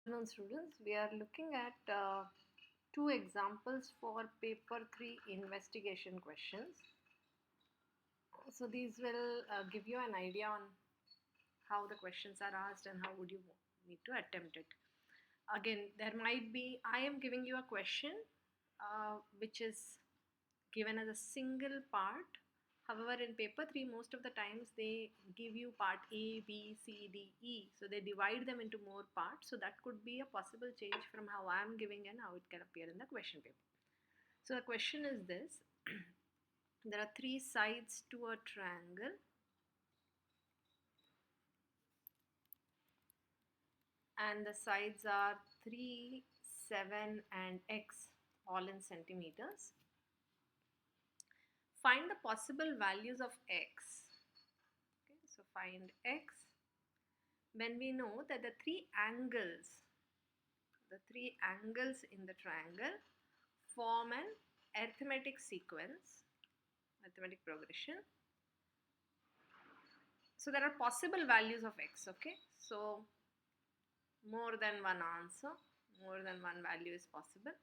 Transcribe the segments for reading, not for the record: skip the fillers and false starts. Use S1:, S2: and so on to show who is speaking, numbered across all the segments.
S1: Afternoon, students. We are looking at two examples for paper 3 investigation questions. So these will give you an idea on how the questions are asked and how would you need to attempt it. Again, there might be, I am giving you a question which is given as a single part. However, in paper 3, most of the times they give you part A, B, C, D, E. So they divide them into more parts. So that could be a possible change from how I am giving and how it can appear in the question paper. So the question is this. There are three sides to a triangle. And the sides are 3, 7 and x, all in centimeters. Find the possible values of x. Okay, so find x when we know that the three angles in the triangle form an arithmetic sequence, arithmetic progression. So there are possible values of x, okay? So more than one answer, more than one value is possible.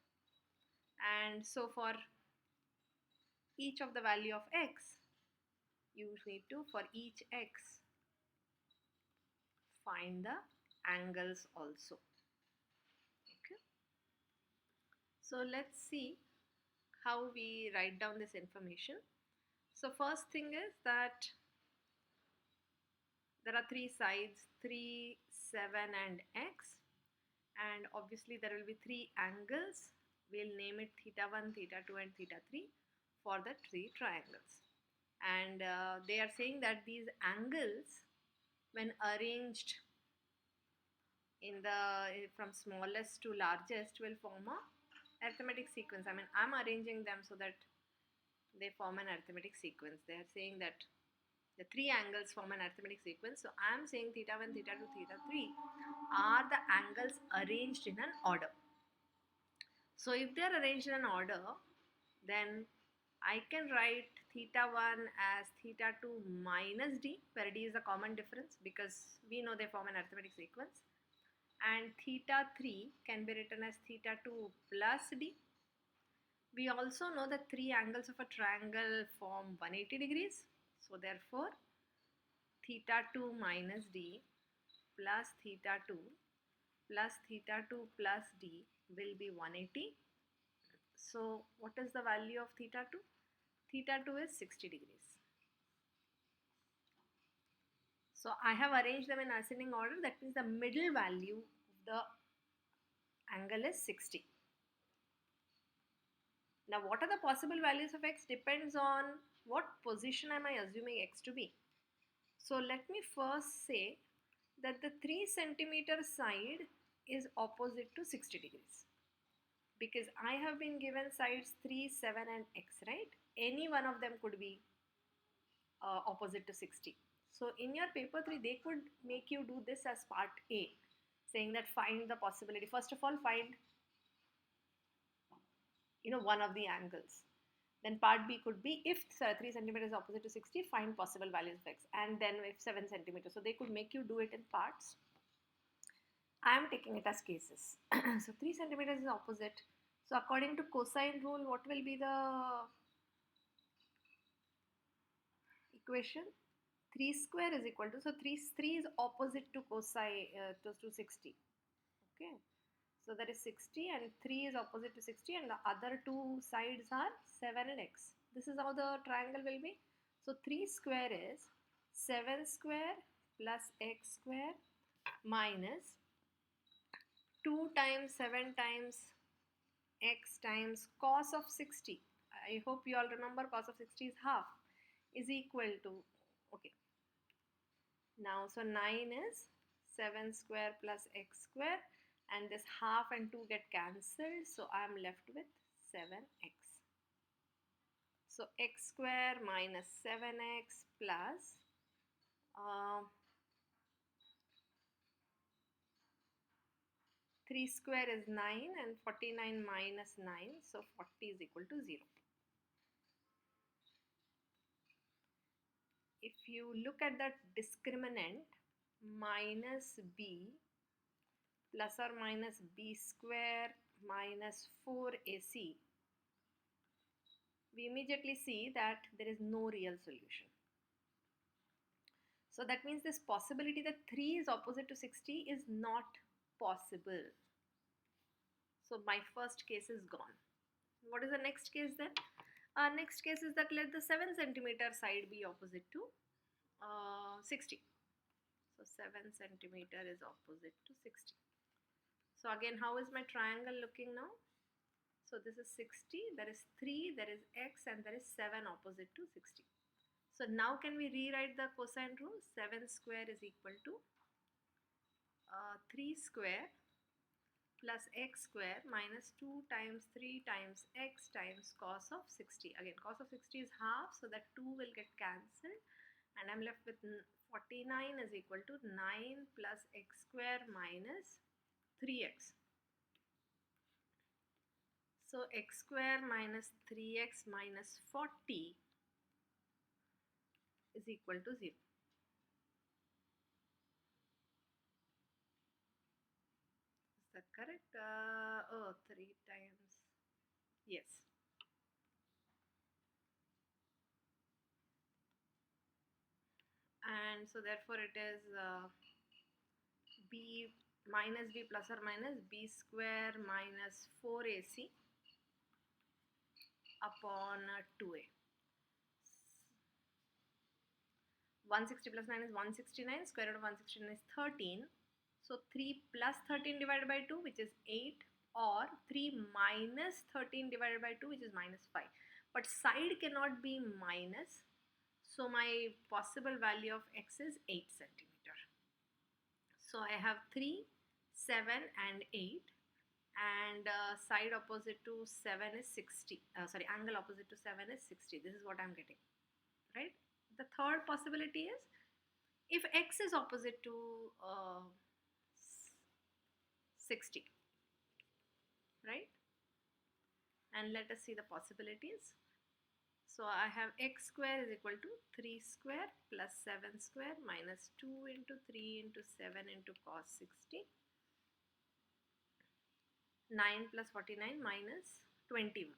S1: And so for each of the value of x, you need to, for each x, find the angles also. Okay. So let's see how we write down this information. So first thing is that there are three sides, 3, 7 and x, and obviously there will be three angles. We'll name it theta 1, theta 2 and theta 3 for the three triangles. And they are saying that these angles, when arranged in the from smallest to largest, will form a arithmetic sequence. I mean, I'm arranging them so that they form an arithmetic sequence. They are saying that the three angles form an arithmetic sequence. So I am saying theta 1, theta 2, theta 3 are the angles arranged in an order. So if they are arranged in an order, then I can write theta 1 as theta 2 minus d, where d is a common difference because we know they form an arithmetic sequence. And theta 3 can be written as theta 2 plus d. We also know that three angles of a triangle form 180 degrees. So therefore, theta 2 minus d plus theta 2 plus theta 2 plus d will be 180. So what is the value of theta 2? Theta 2 is 60 degrees. So I have arranged them in ascending order. That means the middle value of the angle is 60. Now what are the possible values of x depends on what position am I assuming x to be. So let me first say that the 3 centimeter side is opposite to 60 degrees. Because I have been given sides 3, 7 and x, right? Any one of them could be opposite to 60. So in your paper 3, they could make you do this as part A, saying that find the possibility. First of all, find one of the angles. Then part B could be if 3 centimeters is opposite to 60, find possible values of x. And then if 7 centimeters. So they could make you do it in parts. I am taking it as cases. So 3 centimeters is opposite. So according to cosine rule, what will be the equation? 3 square is equal to, so 3 is opposite to cosine to 60. Okay. So that is 60 and 3 is opposite to 60 and the other two sides are 7 and x. This is how the triangle will be. So 3 square is 7 square plus x square minus 2 times 7 times x times cos of 60. I hope you all remember cos of 60 is half, is equal to, okay. Now, so 9 is 7 square plus x square and this half and 2 get cancelled. So I am left with 7x. So x square minus 7x plus 3 square is 9 and 49 minus 9. So 40 is equal to 0. If you look at that discriminant, minus b plus or minus b square minus 4ac, we immediately see that there is no real solution. So that means this possibility that 3 is opposite to 60 is not possible. So my first case is gone. What is the next case then? Our next case is that let the 7 centimeter side be opposite to 60. So 7 centimeter is opposite to 60. So again, how is my triangle looking now? So this is 60, there is 3, there is x, and there is 7 opposite to 60. So now can we rewrite the cosine rule? 7 square is equal to 3 square plus x square minus 2 times 3 times x times cos of 60. Again, cos of 60 is half, so that 2 will get cancelled, and I'm left with 49 is equal to 9 plus x square minus 3x. So x square minus 3x minus 40 is equal to 0. Is that correct? 3 times. Yes. And so therefore it is b minus b plus or minus b square minus 4ac upon 2a. 160 plus 9 is 169, square root of 169 is 13. So 3 plus 13 divided by 2, which is 8, or 3 minus 13 divided by 2, which is minus 5. But side cannot be minus, so my possible value of x is 8 centimeter. So I have 3, 7 and 8, and side opposite to 7 is 60. Angle opposite to 7 is 60. This is what I'm getting, right? The third possibility is if x is opposite to 60, right? And let us see the possibilities. So I have x square is equal to 3 square plus 7 square minus 2 into 3 into 7 into cos 60. 9 plus 49 minus 21.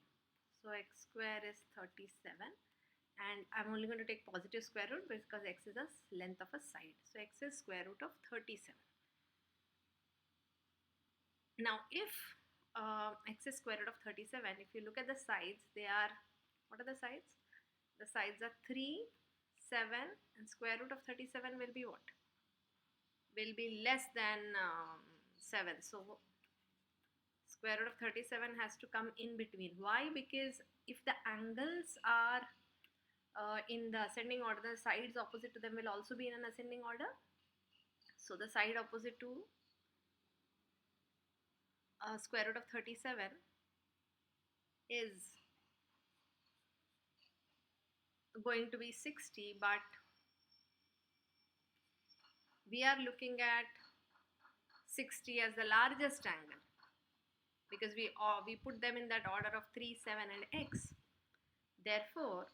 S1: So x square is 37, and I'm only going to take positive square root because x is the length of a side. So x is square root of 37. Now if x is square root of 37, if you look at the sides, they are, what are the sides? The sides are 3, 7, and square root of 37 will be what? Will be less than 7. So square root of 37 has to come in between. Why? Because if the angles are in the ascending order, the sides opposite to them will also be in an ascending order. So the side opposite to square root of 37 is going to be 60, but we are looking at 60 as the largest angle because we put them in that order of 3, 7 and x. Therefore,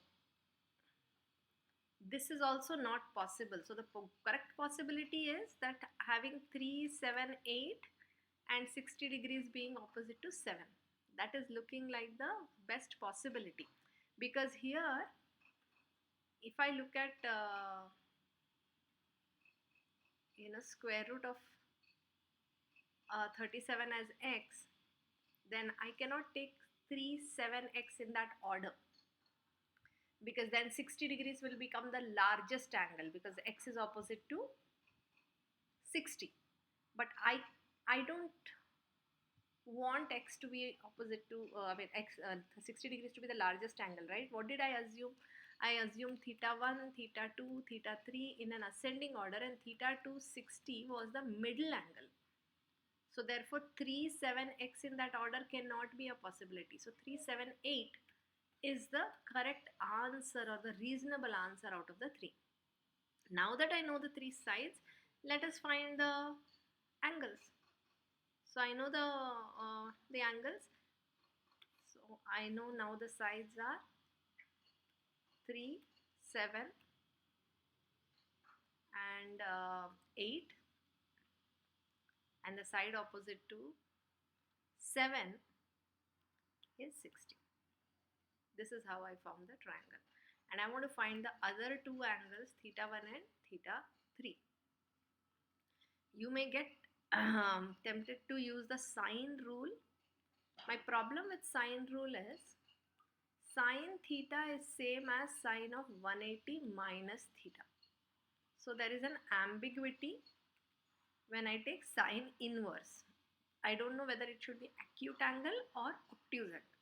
S1: this is also not possible. So the correct possibility is that having 3, 7, 8 and 60 degrees being opposite to 7. That is looking like the best possibility, because here if I look at square root of 37 as x, then I cannot take 3, 7x in that order, because then 60 degrees will become the largest angle because x is opposite to 60. But I don't want x to be opposite to 60 degrees to be the largest angle, right? What did I assume? I assumed theta 1, theta 2, theta 3 in an ascending order, and theta 2, 60 was the middle angle. So therefore 3, 7, x in that order cannot be a possibility. So 3, 7, 8 is the correct answer or the reasonable answer out of the 3. Now that I know the 3 sides, let us find the angles. So I know the angles. So I know now the sides are 3, 7 and 8, and the side opposite to 7 is 60. This is how I found the triangle. And I want to find the other two angles, theta 1 and theta 3. You may get tempted to use the sine rule. My problem with sine rule is sine theta is same as sine of 180 minus theta. So there is an ambiguity when I take sine inverse. I don't know whether it should be acute angle or obtuse angle.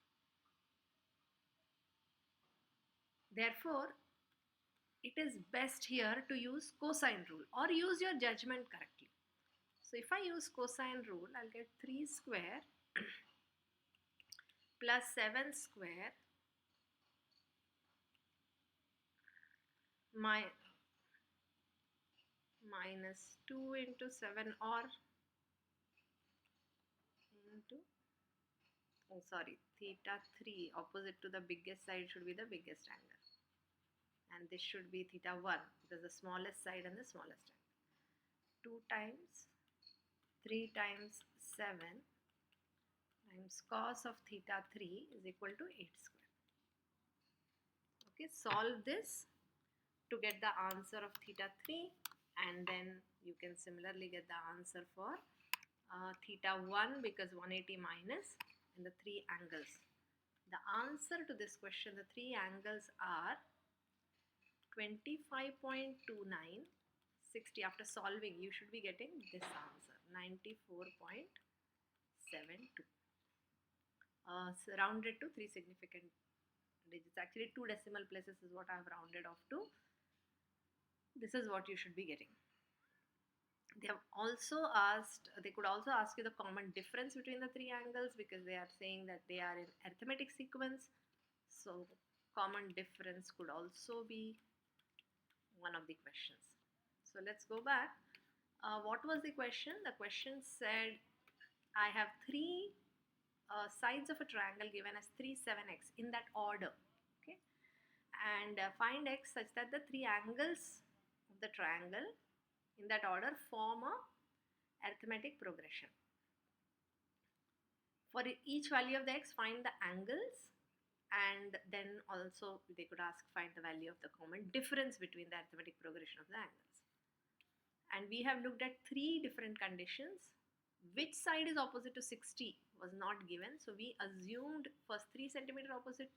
S1: Therefore, it is best here to use cosine rule or use your judgment correctly. So if I use cosine rule, I'll get 3 square plus 7 square minus 2 into 7 or into, oh sorry, theta 3 opposite to the biggest side should be the biggest angle. And this should be theta 1 because the smallest side and the smallest angle. 2 times 3 times 7 times cos of theta 3 is equal to 8 square. Okay, solve this to get the answer of theta 3, and then you can similarly get the answer for theta 1 because 180 minus and the 3 angles. The answer to this question, the 3 angles are 25.29, 60. After solving, you should be getting this answer, 94.72. So rounded to 3 significant digits. Actually, 2 decimal places is what I have rounded off to. This is what you should be getting. They have also asked, they could also ask you the common difference between the 3 angles because they are saying that they are in arithmetic sequence. So common difference could also be one of the questions. So let's go back. What was the question? The question said I have 3 sides of a triangle given as 3, 7x in that order. Okay, and find x such that the 3 angles of the triangle in that order form a arithmetic progression. For each value of the x, find the angles, and then also they could ask find the value of the common difference between the arithmetic progression of the angles. And we have looked at 3 different conditions. Which side is opposite to 60 was not given, so we assumed first 3 centimeter opposite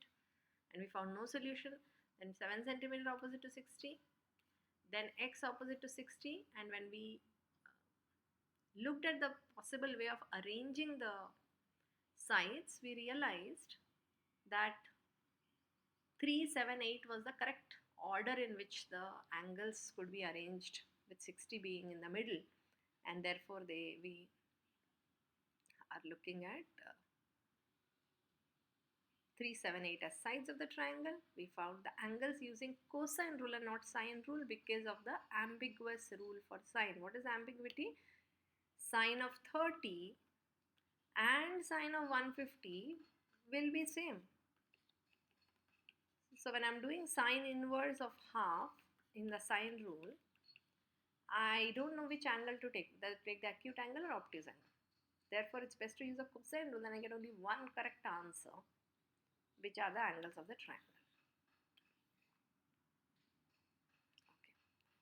S1: and we found no solution. Then 7 centimeter opposite to 60, then x opposite to 60, and when we looked at the possible way of arranging the sides, we realized that 3, 7, 8 was the correct order in which the angles could be arranged, with 60 being in the middle, and therefore we are looking at 3, 7, 8 as sides of the triangle. We found the angles using cosine rule and not sine rule because of the ambiguous rule for sine. What is ambiguity? Sine of 30 and sine of 150 will be same. So when I'm doing sine inverse of half in the sine rule, I don't know which angle to take. Take the acute angle or obtuse angle. Therefore, it's best to use a cosine rule, and I get only one correct answer, which are the angles of the triangle.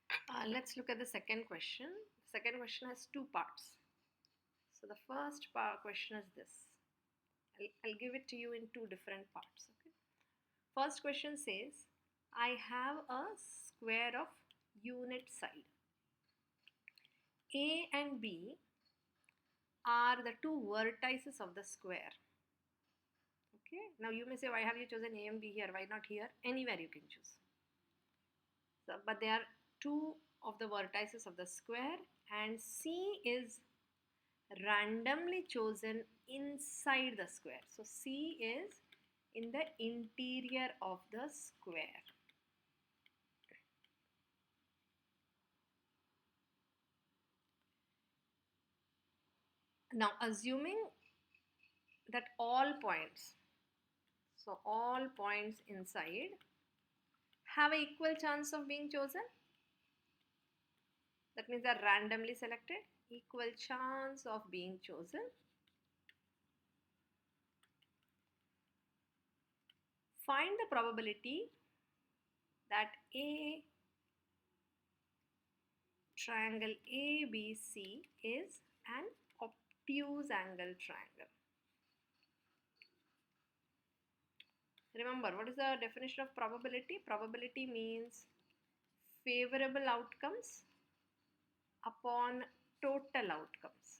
S1: Okay. Let's look at the second question. The second question has 2 parts. So the first question is this. I'll give it to you in 2 different parts. Okay. First question says, I have a square of unit side. A and B are the 2 vertices of the square. Okay. Now you may say, why have you chosen A and B here? Why not here? Anywhere you can choose. So, but they are 2 of the vertices of the square, and C is randomly chosen inside the square. So C is in the interior of the square. Now assuming that all points, so all points inside have an equal chance of being chosen, that means they are randomly selected. equal chance of being chosen. Find the probability that a triangle ABC is an obtuse angle triangle. Remember, what is the definition of probability? Probability means favorable outcomes upon total outcomes.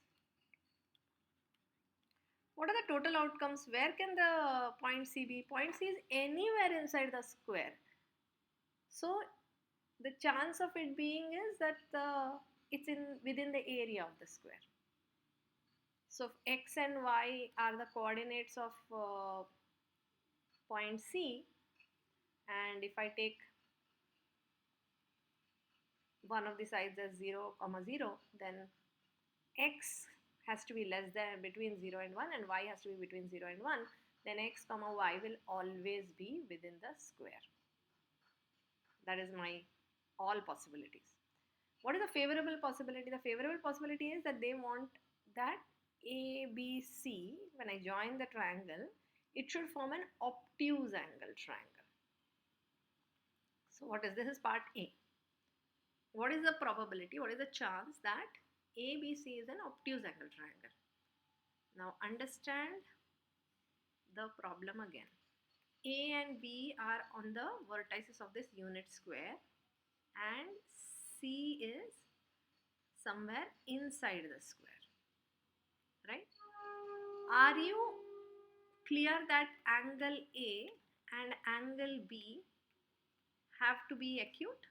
S1: What are the total outcomes? Where can the point C be? Point C is anywhere inside the square. So the chance of it being is that it's within the area of the square. So if x and y are the coordinates of point C, and if I take one of the sides as 0, 0, then x has to be less than between 0 and 1 and y has to be between 0 and 1, then x comma y will always be within the square. That is my all possibilities. What is the favorable possibility? The favorable possibility is that they want that ABC, when I join the triangle, it should form an obtuse angle triangle. So what is this? Is part A. What is the probability? What is the chance that ABC is an obtuse angle triangle? Now understand the problem again. A and B are on the vertices of this unit square and C is somewhere inside the square, right? Are you clear that angle A and angle B have to be acute?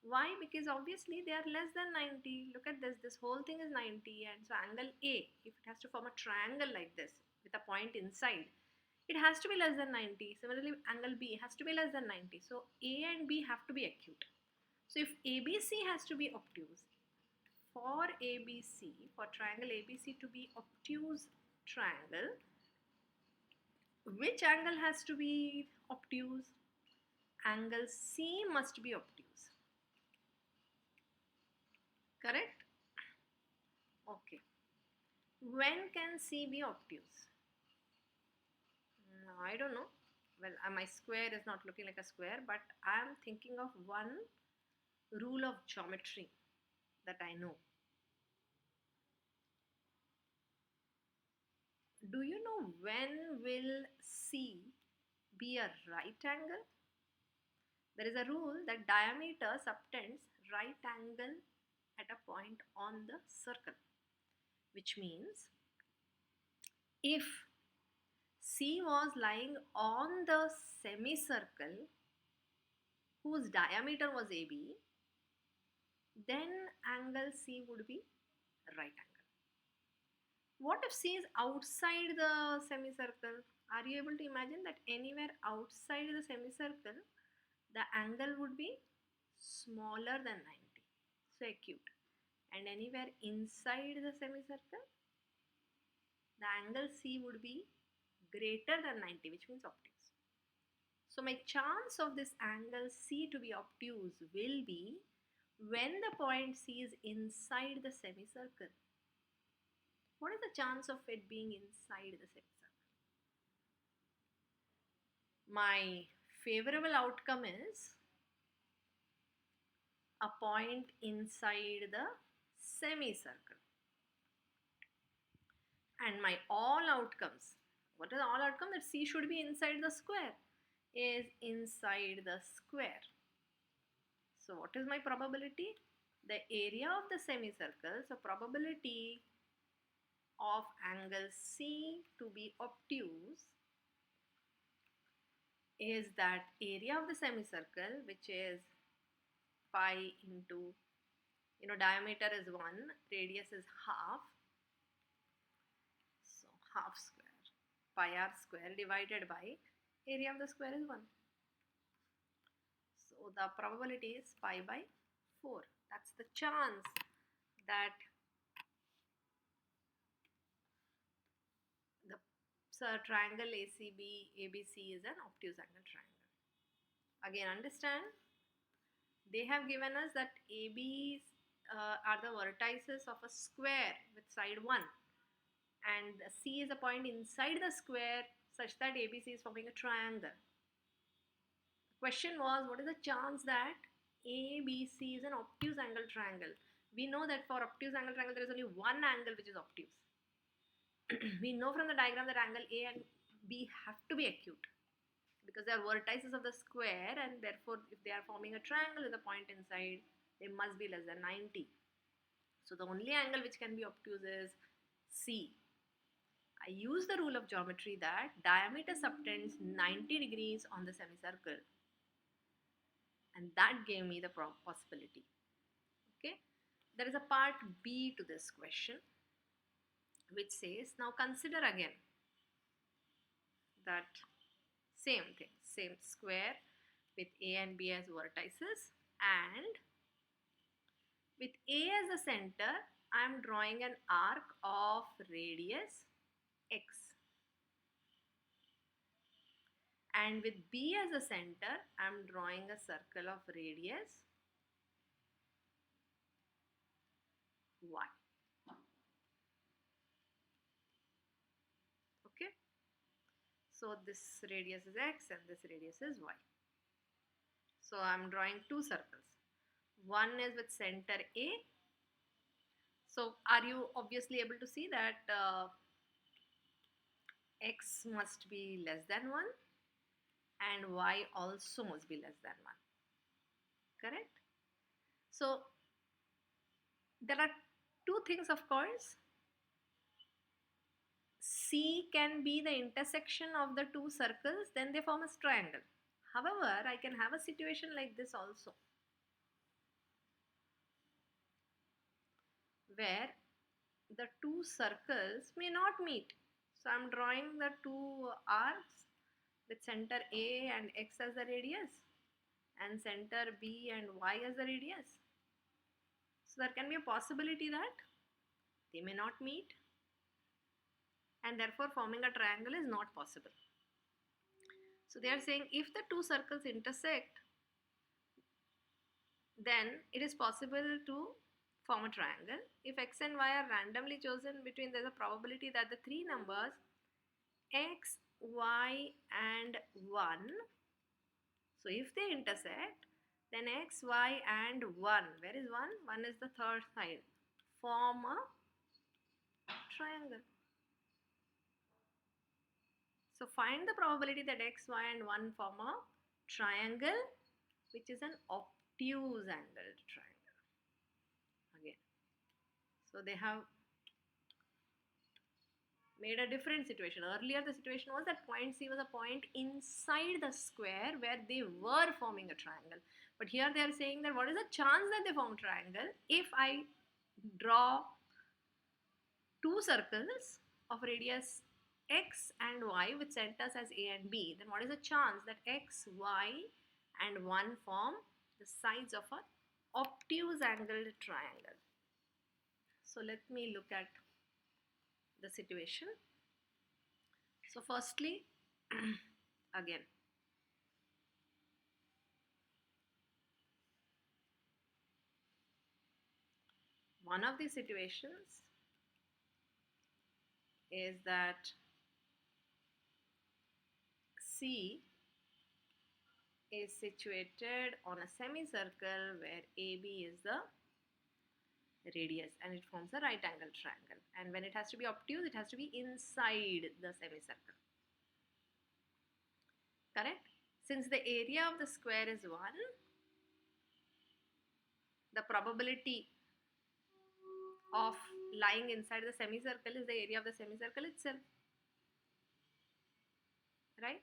S1: Why? Because obviously they are less than 90. Look at this whole thing is 90, and so angle A, if it has to form a triangle like this with a point inside, it has to be less than 90. Similarly, angle B has to be less than 90. So A and B have to be acute. So if ABC has to be obtuse, for ABC, for triangle ABC to be obtuse triangle, which angle has to be obtuse? Angle C must be obtuse. Correct? Okay. When can C be obtuse? No, I don't know. Well, my square is not looking like a square, but I am thinking of one rule of geometry that I know. Do you know when will C be a right angle? There is a rule that diameter subtends right angle at a point on the circle, which means if C was lying on the semicircle whose diameter was AB, then angle C would be right angle. What if C is outside the semicircle? Are you able to imagine that anywhere outside the semicircle, the angle would be smaller than 90, so acute. And anywhere inside the semicircle, the angle C would be greater than 90, which means obtuse. So my chance of this angle C to be obtuse will be when the point C is inside the semicircle. What is the chance of it being inside the semicircle? My favorable outcome is a point inside the semicircle. And my all outcomes, what are the all outcomes? That C should be inside the square, is inside the square. So what is my probability? The area of the semicircle, so probability of angle C to be obtuse is that area of the semicircle, which is pi into, diameter is 1, radius is half, so half square, pi r square divided by area of the square is 1. So the probability is pi by 4. That's the chance that the triangle ABC is an obtuse angle triangle. Again, understand, they have given us that AB are the vertices of a square with side 1, and the C is a point inside the square such that ABC is forming a triangle. The question was, what is the chance that ABC is an obtuse angle triangle? We know that for obtuse angle triangle there is only one angle which is obtuse. We know from the diagram that angle A and B have to be acute because they are vertices of the square, and therefore if they are forming a triangle with a point inside, they must be less than 90. So the only angle which can be obtuse is C. I use the rule of geometry that diameter subtends 90 degrees on the semicircle, and that gave me the possibility. Okay, there is a part B to this question which says, now consider again that same thing, same square with A and B as vertices, and with A as the center, I am drawing an arc of radius x, and with B as a center, I am drawing a circle of radius y. Okay, so this radius is x and this radius is y. So I am drawing two circles. One is with center A. So are you obviously able to see that x must be less than 1 and y also must be less than 1, correct? So there are two things, of course. C can be the intersection of the two circles, then they form a triangle. However, I can have a situation like this also, where the two circles may not meet. So I'm drawing the two arcs with center A and x as the radius, and center B and y as the radius. So there can be a possibility that they may not meet, and therefore forming a triangle is not possible. So they are saying if the two circles intersect, then it is possible to form a triangle. If x and y are randomly chosen between, there is a probability that the three numbers x, y and 1, so if they intersect, then x, y and 1, where is 1? 1 is the third side, form a triangle. So find the probability that x, y and 1 form a triangle which is an obtuse angled triangle. Again, so they have made a different situation. Earlier the situation was that point C was a point inside the square where they were forming a triangle. But here they are saying that what is the chance that they form a triangle if I draw two circles of radius x and y with centers as A and B, then what is the chance that x, y and 1 form the sides of an obtuse angled triangle? So let me look at the situation. So firstly, again, one of the situations is that C is situated on a semicircle where AB is the radius and it forms a right angle triangle, and when it has to be obtuse, it has to be inside the semicircle, correct? Since the area of the square is 1, the probability of lying inside the semicircle is the area of the semicircle itself, right?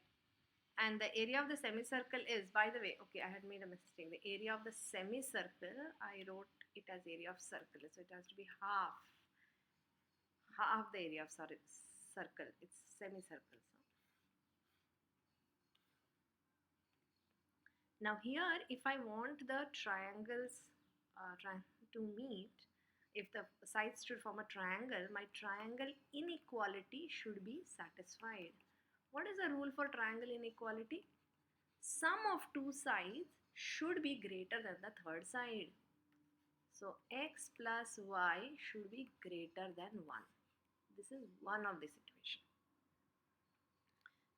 S1: And the area of the semicircle is, by the way, okay, I had made a mistake. The area of the semicircle, I wrote it as area of circle, so it has to be half the area of circle. It's semicircle. So now here, if I want the triangles to meet, if the sides should form a triangle, my triangle inequality should be satisfied. What is the rule for triangle inequality? Sum of two sides should be greater than the third side. So x plus y should be greater than 1. This is one of the situation.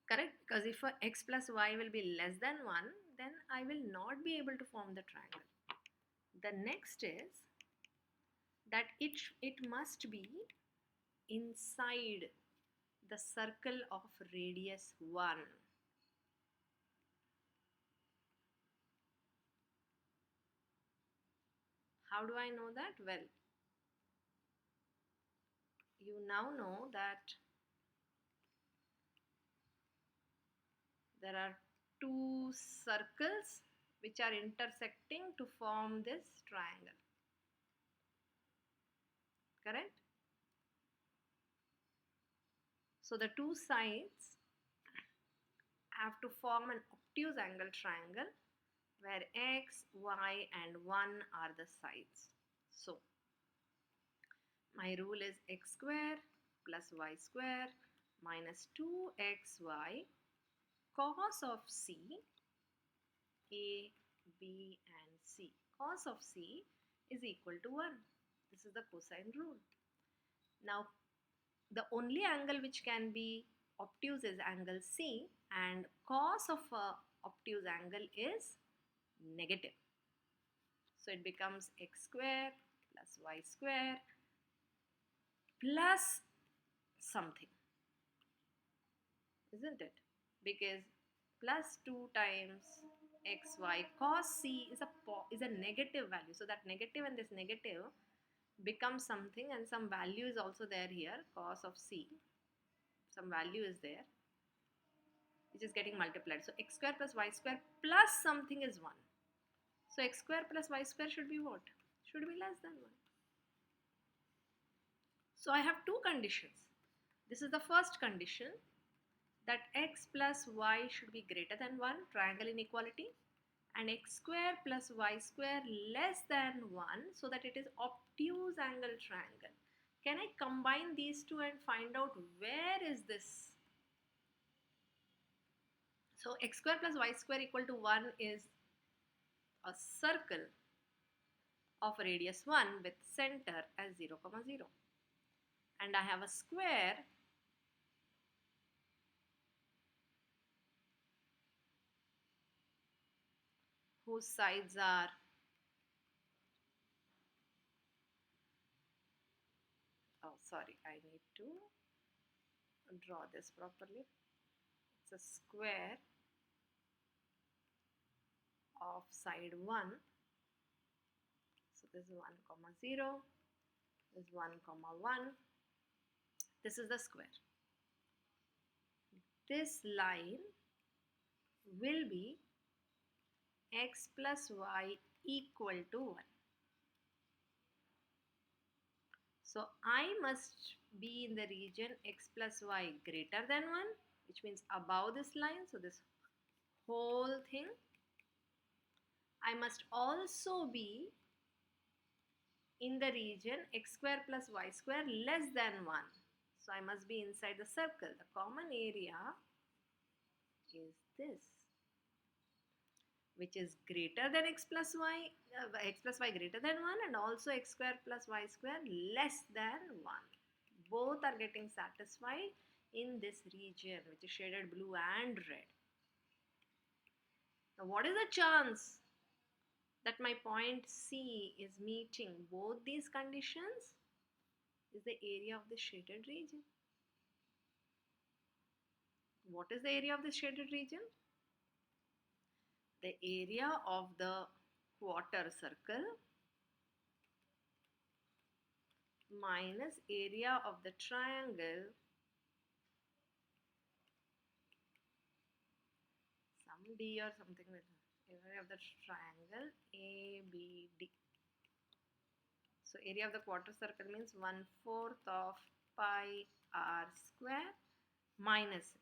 S1: Correct? Because if x plus y will be less than 1, then I will not be able to form the triangle. The next is that it must be inside the circle of radius 1. How do I know that? Well, you now know that there are two circles which are intersecting to form this triangle. Correct? So the two sides have to form an obtuse angle triangle where x, y and 1 are the sides. So my rule is x square plus y square minus 2xy cos of c, a, b and c. Cos of c is equal to 1. This is the cosine rule. Now the only angle which can be obtuse is angle C, and cos of a obtuse angle is negative. So it becomes x square plus y square plus something, isn't it? Because plus 2 times xy cos C is a negative value. So that negative and this negative becomes something, and some value is also there here, cos of C. Some value is there which is getting multiplied. So x square plus y square plus something is 1. So x square plus y square should be what? Should be less than 1. So I have two conditions. This is the first condition, that x plus y should be greater than 1, triangle inequality, and x square plus y square less than 1, so that it is obtuse angle triangle. Can I combine these two and find out where is this? So x square plus y square equal to 1 is a circle of radius 1 with center as 0, 0. And I have a square whose sides are I need to draw this properly. It's a square of side 1. So this is 1, 0. This is 1, 1. This is the square. This line will be x plus y equal to 1. So I must be in the region x plus y greater than 1, which means above this line. So this whole thing. I must also be in the region x square plus y square less than 1. So I must be inside the circle. The common area is this, which is greater than x plus y greater than 1, and also x square plus y square less than 1. Both are getting satisfied in this region, which is shaded blue and red. Now what is the chance that my point C is meeting both these conditions? Is the area of the shaded region. What is the area of the shaded region? The area of the quarter circle minus area of the triangle, some D or something like that, area of the triangle ABD. So area of the quarter circle means 1/4 of pi r square minus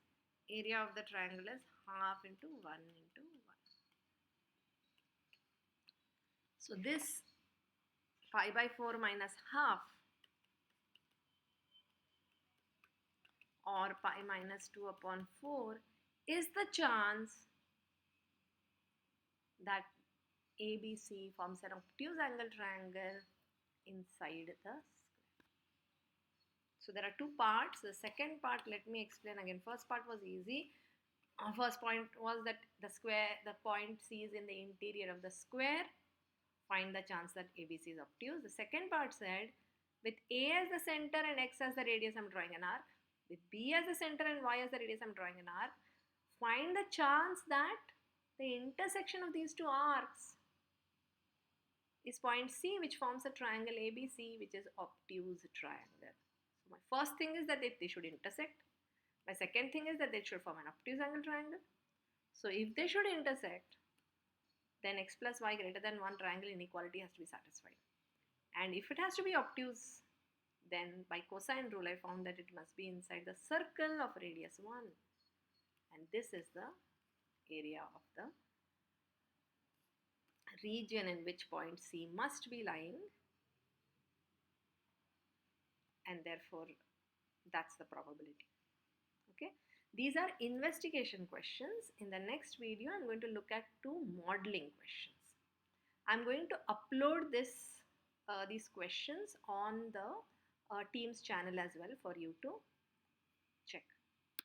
S1: area of the triangle is half into 1 into 1. So this pi by 4 minus half or pi minus 2 upon 4 is the chance that ABC forms an obtuse angle triangle inside the square. So there are two parts. The second part, let me explain again. First part was easy. First point was that the point C is in the interior of the square. Find the chance that ABC is obtuse. The second part said, with A as the center and X as the radius, I'm drawing an arc. With B as the center and Y as the radius, I'm drawing an arc. Find the chance that the intersection of these two arcs is point C, which forms a triangle ABC, which is obtuse triangle. So my first thing is that they should intersect. My second thing is that they should form an obtuse angle triangle. So if they should intersect, then x plus y greater than 1 triangle inequality has to be satisfied. And if it has to be obtuse, then by cosine rule I found that it must be inside the circle of radius 1. And this is the area of the region in which point C must be lying, and therefore that's the probability. Okay, these are investigation questions. In the next video I'm going to look at two modeling questions. I'm going to upload these questions on the Teams channel as well for you to check.